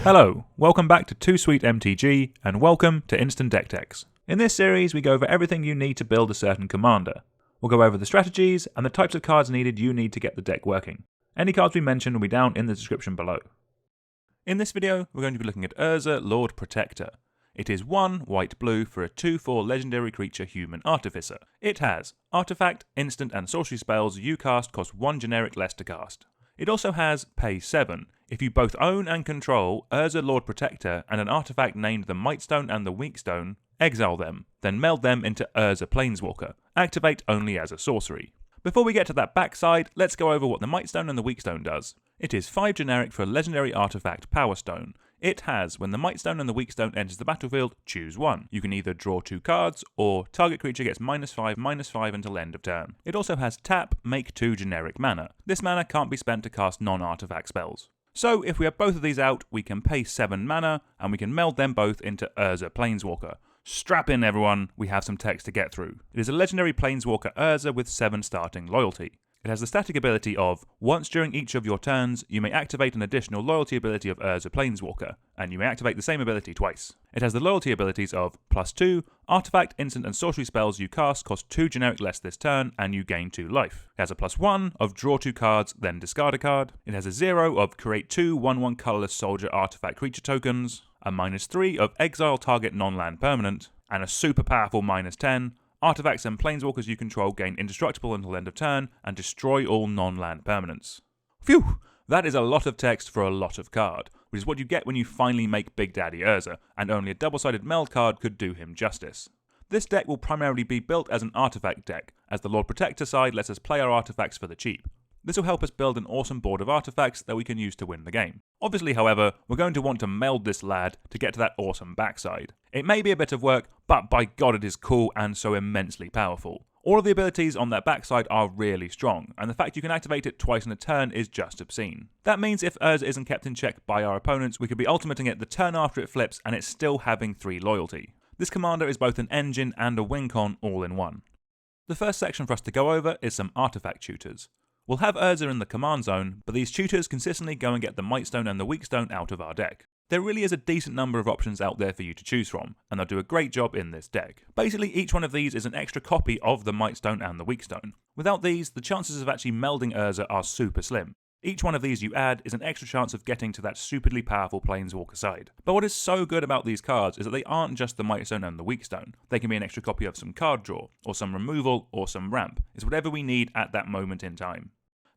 Hello, welcome back to Too Sweet MTG, and welcome to Instant Deck Techs. In this series, we go over everything you need to build a certain commander. We'll go over the strategies and the types of cards needed you need to get the deck working. Any cards we mention will be down in the description below. In this video, we're going to be looking at Urza, Lord Protector. It is 1 white-blue for a 2/4 legendary creature human artificer. It has artifact, instant and sorcery spells you cast cost 1 generic less to cast. It also has pay 7. If you both own and control Urza Lord Protector and an artifact named the Mightstone and the Weakstone, exile them, then meld them into Urza Planeswalker. Activate only as a sorcery. Before we get to that backside, let's go over what the Mightstone and the Weakstone does. It is 5 generic for a legendary artifact Power Stone. It has, when the Mightstone and the Weakstone enters the battlefield, choose one. You can either draw 2 cards, or target creature gets -5/-5 until end of turn. It also has tap, make 2 generic mana. This mana can't be spent to cast non-artifact spells. So if we have both of these out, we can pay 7 mana, and we can meld them both into Urza Planeswalker. Strap in everyone, we have some text to get through. It is a legendary Planeswalker Urza with 7 starting loyalty. It has the static ability of, once during each of your turns, you may activate an additional loyalty ability of Urza Planeswalker, and you may activate the same ability twice. It has the loyalty abilities of +2, artifact, instant and sorcery spells you cast cost 2 generic less this turn, and you gain 2 life. It has a +1 of draw 2 cards, then discard a card. It has a 0 of create 2 1/1 colorless soldier artifact creature tokens, a -3 of exile target non-land permanent, and a super powerful -10, artifacts and planeswalkers you control gain indestructible until end of turn, and destroy all non-land permanents. Phew! That is a lot of text for a lot of card, which is what you get when you finally make Big Daddy Urza, and only a double-sided meld card could do him justice. This deck will primarily be built as an artifact deck, as the Lord Protector side lets us play our artifacts for the cheap. This will help us build an awesome board of artifacts that we can use to win the game. Obviously, however, we're going to want to meld this lad to get to that awesome backside. It may be a bit of work, but by God it is cool and so immensely powerful. All of the abilities on that backside are really strong, and the fact you can activate it twice in a turn is just obscene. That means if Urza isn't kept in check by our opponents, we could be ultimating it the turn after it flips and it's still having 3 loyalty. This commander is both an engine and a Wincon all in one. The first section for us to go over is some artifact tutors. We'll have Urza in the command zone, but these tutors consistently go and get the Mightstone and the Weakstone out of our deck. There really is a decent number of options out there for you to choose from, and they'll do a great job in this deck. Basically, each one of these is an extra copy of the Mightstone and the Weakstone. Without these, the chances of actually melding Urza are super slim. Each one of these you add is an extra chance of getting to that stupidly powerful Planeswalker side. But what is so good about these cards is that they aren't just the Mightstone and the Weakstone. They can be an extra copy of some card draw, or some removal, or some ramp. It's whatever we need at that moment in time.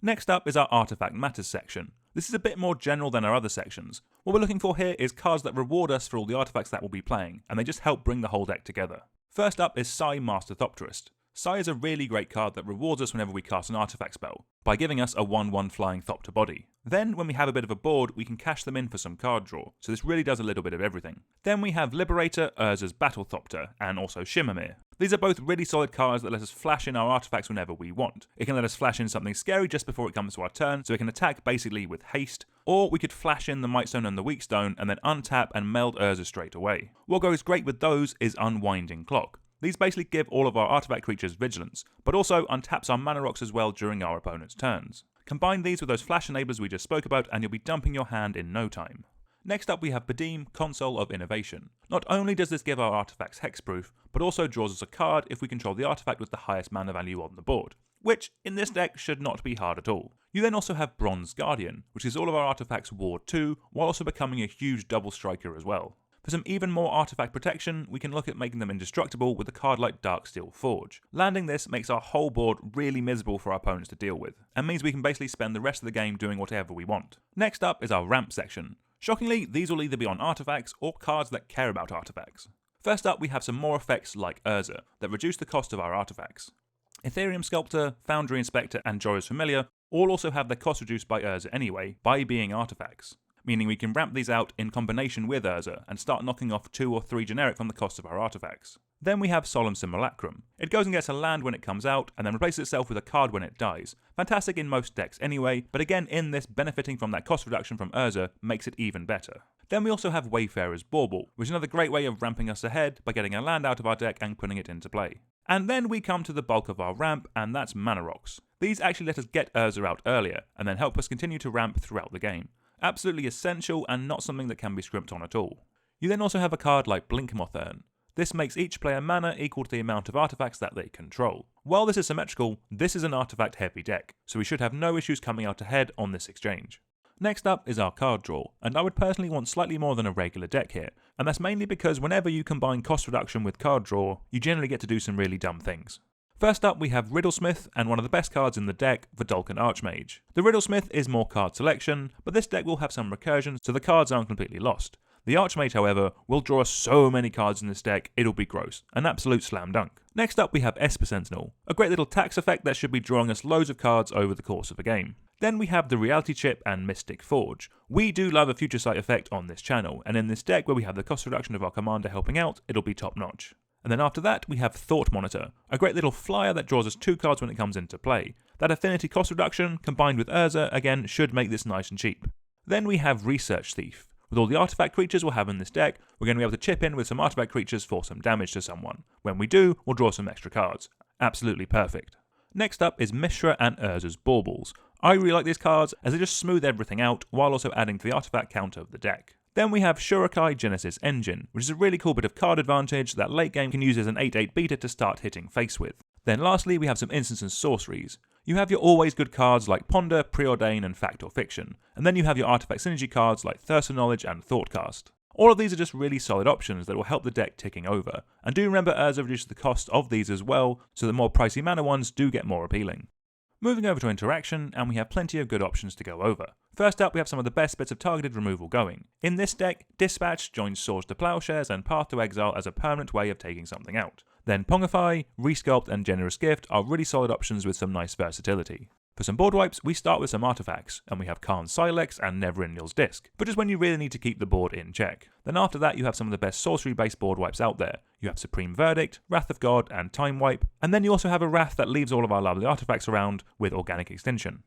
Next up is our Artifact Matters section. This is a bit more general than our other sections. What we're looking for here is cards that reward us for all the artifacts that we'll be playing, and they just help bring the whole deck together. First up is Sai Master Thopterist. Sai is a really great card that rewards us whenever we cast an artifact spell, by giving us a 1/1 flying Thopter body. Then, when we have a bit of a board, we can cash them in for some card draw, so this really does a little bit of everything. Then we have Liberator, Urza's Battlethopter, and also Shimmer Myr. These are both really solid cards that let us flash in our artifacts whenever we want. It can let us flash in something scary just before it comes to our turn, so it can attack basically with haste, or we could flash in the Mightstone and the Weakstone and then untap and meld Urza straight away. What goes great with those is Unwinding Clock. These basically give all of our artifact creatures vigilance, but also untaps our mana rocks as well during our opponent's turns. Combine these with those flash enablers we just spoke about and you'll be dumping your hand in no time. Next up we have Padeem, Consul of Innovation. Not only does this give our artifacts hexproof, but also draws us a card if we control the artifact with the highest mana value on the board, which in this deck should not be hard at all. You then also have Bronze Guardian, which gives all of our artifacts Ward 2, while also becoming a huge double striker as well. For some even more artifact protection, we can look at making them indestructible with a card like Darksteel Forge. Landing this makes our whole board really miserable for our opponents to deal with, and means we can basically spend the rest of the game doing whatever we want. Next up is our ramp section. Shockingly, these will either be on artifacts or cards that care about artifacts. First up, we have some more effects like Urza, that reduce the cost of our artifacts. Etherium Sculptor, Foundry Inspector, and Jhoira's Familiar all also have their cost reduced by Urza anyway, by being artifacts, meaning we can ramp these out in combination with Urza and start knocking off 2 or 3 generic from the cost of our artifacts. Then we have Solemn Simulacrum. It goes and gets a land when it comes out, and then replaces itself with a card when it dies. Fantastic in most decks anyway, but again in this, benefiting from that cost reduction from Urza makes it even better. Then we also have Wayfarer's Bauble, which is another great way of ramping us ahead by getting a land out of our deck and putting it into play. And then we come to the bulk of our ramp, and that's Mana Rocks. These actually let us get Urza out earlier, and then help us continue to ramp throughout the game. absolutely essential and not something that can be scrimped on at all. You then also have a card like Blinkmoth Urn. This makes each player mana equal to the amount of artifacts that they control. While this is symmetrical, this is an artifact heavy deck, so we should have no issues coming out ahead on this exchange. Next up is our card draw, and I would personally want slightly more than a regular deck here, and that's mainly because whenever you combine cost reduction with card draw, you generally get to do some really dumb things. First up we have Riddlesmith, and one of the best cards in the deck, Verdolkhan Archmage. The Riddlesmith is more card selection, but this deck will have some recursion, so the cards aren't completely lost. The Archmage, however, will draw so many cards in this deck, it'll be gross. An absolute slam dunk. Next up we have Esper Sentinel, a great little tax effect that should be drawing us loads of cards over the course of a game. Then we have the Reality Chip and Mystic Forge. We do love a Future Sight effect on this channel, and in this deck where we have the cost reduction of our commander helping out, it'll be top notch. And then after that we have Thought Monitor, a great little flyer that draws us 2 cards when it comes into play. That affinity cost reduction, combined with Urza, again should make this nice and cheap. Then we have Research Thief. With all the artifact creatures we'll have in this deck, we're going to be able to chip in with some artifact creatures for some damage to someone. When we do, we'll draw some extra cards. Absolutely perfect. Next up is Mishra and Urza's Baubles. I really like these cards as they just smooth everything out while also adding to the artifact counter of the deck. Then we have Shurikai Genesis Engine, which is a really cool bit of card advantage that late game can use as an 8/8 beta to start hitting face with. Then lastly we have some instants and sorceries. You have your always good cards like Ponder, Preordain and Fact or Fiction, and then you have your artifact synergy cards like Thirst for Knowledge and Thoughtcast. All of these are just really solid options that will help the deck ticking over, and do remember Urza reduces the cost of these as well, so the more pricey mana ones do get more appealing. Moving over to interaction, and we have plenty of good options to go over. First up we have some of the best bits of targeted removal going. In this deck, Dispatch joins Swords to Plowshares and Path to Exile as a permanent way of taking something out. Then Pongify, Resculpt and Generous Gift are really solid options with some nice versatility. For some board wipes, we start with some artifacts, and we have Karn's Silex and Neverinil's Disc, but just when you really need to keep the board in check. Then after that you have some of the best sorcery-based board wipes out there. You have Supreme Verdict, Wrath of God and Time Wipe, and then you also have a Wrath that leaves all of our lovely artifacts around with Organic Extinction.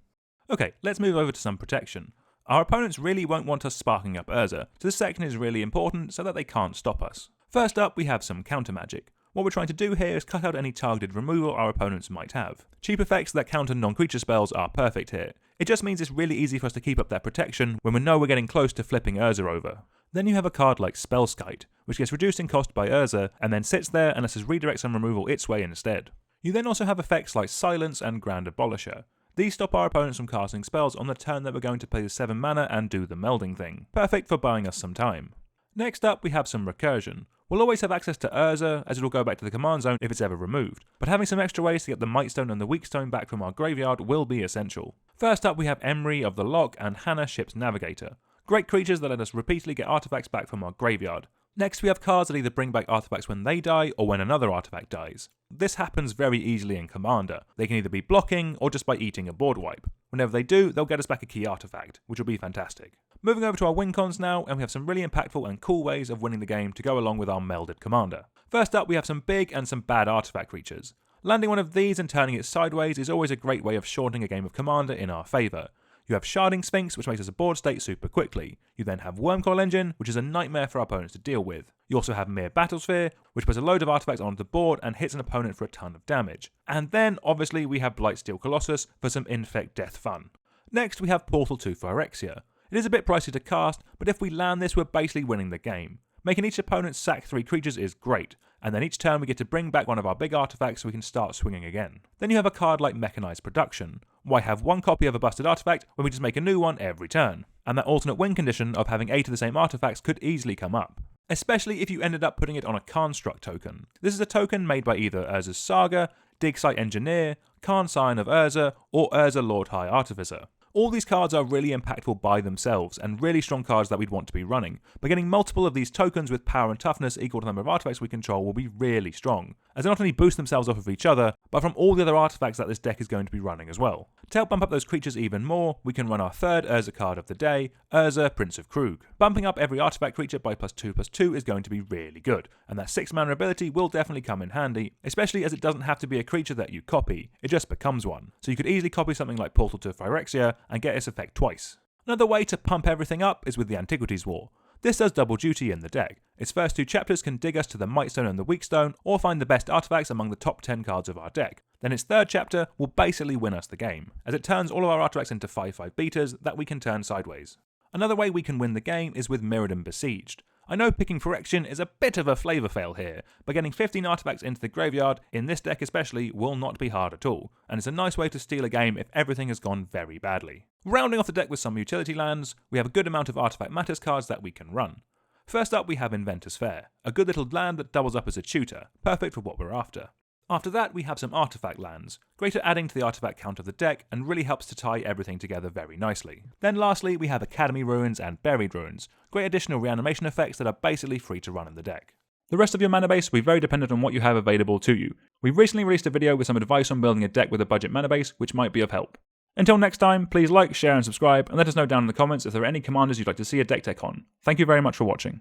Okay, let's move over to some protection. Our opponents really won't want us sparking up Urza, so this section is really important so that they can't stop us. First up we have some counter magic. What we're trying to do here is cut out any targeted removal our opponents might have. Cheap effects that counter non-creature spells are perfect here. It just means it's really easy for us to keep up that protection when we know we're getting close to flipping Urza over. Then you have a card like Spellskite, which gets reduced in cost by Urza and then sits there and lets us redirect some removal its way instead. You then also have effects like Silence and Grand Abolisher. These stop our opponents from casting spells on the turn that we're going to play the 7 mana and do the melding thing. Perfect for buying us some time. Next up we have some Recursion. We'll always have access to Urza, as it will go back to the command zone if it's ever removed, but having some extra ways to get the Might Stone and the Weak Stone back from our graveyard will be essential. First up we have Emry of the Lock and Hannah Ship's Navigator. Great creatures that let us repeatedly get artifacts back from our graveyard. Next we have cards that either bring back artifacts when they die or when another artifact dies. This happens very easily in Commander. They can either be blocking or just by eating a board wipe. Whenever they do, they'll get us back a key artifact, which will be fantastic. Moving over to our Wincons now, and we have some really impactful and cool ways of winning the game to go along with our melded commander. First up we have some big and some bad artifact creatures. Landing one of these and turning it sideways is always a great way of shortening a game of Commander in our favour. You have Sharding Sphinx, which makes us a board state super quickly. You then have Wormcoil Engine, which is a nightmare for our opponents to deal with. You also have Myr Battlesphere, which puts a load of artifacts onto the board and hits an opponent for a ton of damage. And then, obviously, we have Blightsteel Colossus for some infect death fun. Next, we have Portal to Phyrexia. It is a bit pricey to cast, but if we land this, we're basically winning the game. Making each opponent sack 3 creatures is great, and then each turn we get to bring back one of our big artifacts so we can start swinging again. Then you have a card like Mechanized Production. Why have one copy of a busted artifact when we just make a new one every turn? And that alternate win condition of having 8 of the same artifacts could easily come up. Especially if you ended up putting it on a Construct token. This is a token made by either Urza's Saga, Digsite Engineer, Karn Scion of Urza, or Urza Lord High Artificer. All these cards are really impactful by themselves, and really strong cards that we'd want to be running, but getting multiple of these tokens with power and toughness equal to the number of artifacts we control will be really strong, as they not only boost themselves off of each other, but from all the other artifacts that this deck is going to be running as well. To help bump up those creatures even more, we can run our third Urza card of the day, Urza, Prince of Krug. Bumping up every artifact creature by +2/+2 is going to be really good, and that 6 mana ability will definitely come in handy, especially as it doesn't have to be a creature that you copy, it just becomes one. So you could easily copy something like Portal to Phyrexia and get its effect twice. Another way to pump everything up is with the Antiquities War. This does double duty in the deck. Its first 2 chapters can dig us to the Might Stone and the Weak Stone, or find the best artifacts among the top 10 cards of our deck. Then its third chapter will basically win us the game, as it turns all of our artifacts into 5/5 beaters that we can turn sideways. Another way we can win the game is with Mirrodin Besieged. I know picking Correction is a bit of a flavour fail here, but getting 15 artifacts into the graveyard, in this deck especially, will not be hard at all, and it's a nice way to steal a game if everything has gone very badly. Rounding off the deck with some utility lands, we have a good amount of Artifact Matters cards that we can run. First up we have Inventor's Fair, a good little land that doubles up as a tutor, perfect for what we're after. After that we have some artifact lands, great at adding to the artifact count of the deck and really helps to tie everything together very nicely. Then lastly we have Academy Ruins and Buried Ruins, great additional reanimation effects that are basically free to run in the deck. The rest of your mana base will be very dependent on what you have available to you. We've recently released a video with some advice on building a deck with a budget mana base, which might be of help. Until next time, please like, share and subscribe, and let us know down in the comments if there are any commanders you'd like to see a deck tech on. Thank you very much for watching.